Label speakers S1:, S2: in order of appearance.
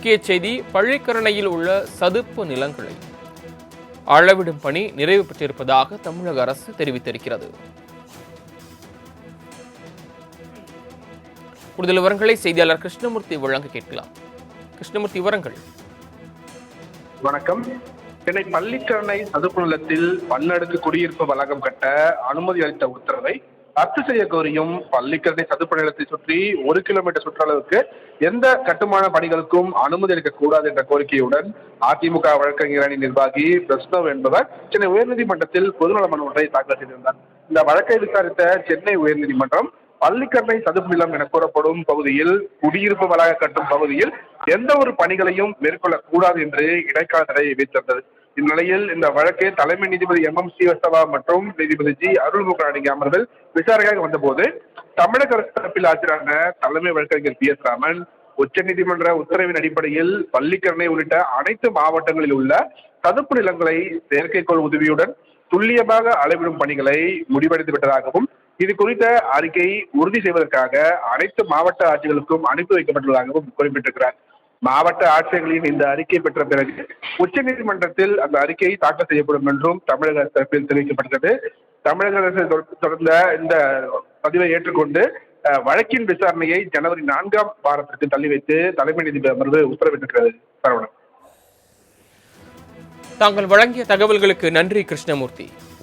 S1: முக்கிய செய்தி, பள்ளிக்கரணையில் உள்ள சதுப்பு நிலங்களை அளவிடும் பணி நிறைவு பெற்றிருப்பதாக தமிழக அரசு தெரிவித்திருக்கிறது. கூடுதல் விவரங்களை செய்தியாளர் கிருஷ்ணமூர்த்தி வழங்க கேட்கலாம். கிருஷ்ணமூர்த்தி, விவரங்கள்.
S2: வணக்கம். சென்னை பள்ளிக்கரணை சதுப்பு நிலத்தில் பன்னடுக்கு குடியிருப்பு வளாகம் கட்ட அனுமதி அளித்த உத்தரவை ரத்து செய்ய கோரியும் பள்ளிக்கரணை சதுப்பு நிலத்தை சுற்றி 1 கிலோமீட்டர் சுற்றளவுக்கு எந்த கட்டுமான பணிகளுக்கும் அனுமதி அளிக்கக்கூடாது என்ற கோரிக்கையுடன் அதிமுக வழக்கறிஞர் அணி நிர்வாகி பிரஸ்னவ் என்பவர் சென்னை உயர்நீதிமன்றத்தில் பொதுநல மனு ஒன்றை தாக்கல் செய்திருந்தார். இந்த வழக்கை விசாரித்த சென்னை உயர்நீதிமன்றம் பள்ளிக்கரணை சதுப்பு நிலம் என கூறப்படும் பகுதியில் குடியிருப்பு வளாக கட்டும் பகுதியில் எந்த ஒரு பணிகளையும் மேற்கொள்ளக்கூடாது என்று இடைக்கால தடையை விதித்திருந்தது. இந்நிலையில் இந்த வழக்கை தலைமை நீதிபதி MM ஸ்ரீவத்சவா மற்றும் நீதிபதி G அருள்முருகன் அடங்கிய அமர்வில் விசாரணையாக வந்தபோது தமிழக அரசு தரப்பில் ஆஜரான தலைமை வழக்கறிஞர் PS ராமன் உச்சநீதிமன்ற உத்தரவின் அடிப்படையில் பள்ளிக்கரணை உள்ளிட்ட அனைத்து மாவட்டங்களில் உள்ள சதுப்பு நிலங்களை செயற்கைக்கோள் உதவியுடன் துல்லியமாக அளவிடும் பணிகளை முடிவடைந்து விட்டதாகவும் இது குறித்த அறிக்கை உறுதி செய்வதற்காக அனைத்து மாவட்ட ஆட்சிகளுக்கும் அனுப்பி வைக்கப்பட்டுள்ளதாகவும் குறிப்பிட்டிருக்கிறார். மாவட்ட ஆட்சியர்களின் இந்த அறிக்கை பெற்ற பிறகு உச்சநீதிமன்றத்தில் அந்த அறிக்கை தாக்கல் செய்யப்படும் என்றும் தமிழக அரசு தரப்பில் தெரிவிக்கப்பட்டது. தமிழக அரசு தொடர்ந்த இந்த பதிவை ஏற்றுக்கொண்டு வழக்கின் விசாரணையை ஜனவரி 4ஆம் வாரத்திற்கு தள்ளி வைத்து தலைமை நீதிபதி அமர்வு உத்தரவிட்டிருக்கிறது.
S1: தாங்கள் வழங்கிய தகவல்களுக்கு நன்றி கிருஷ்ணமூர்த்தி.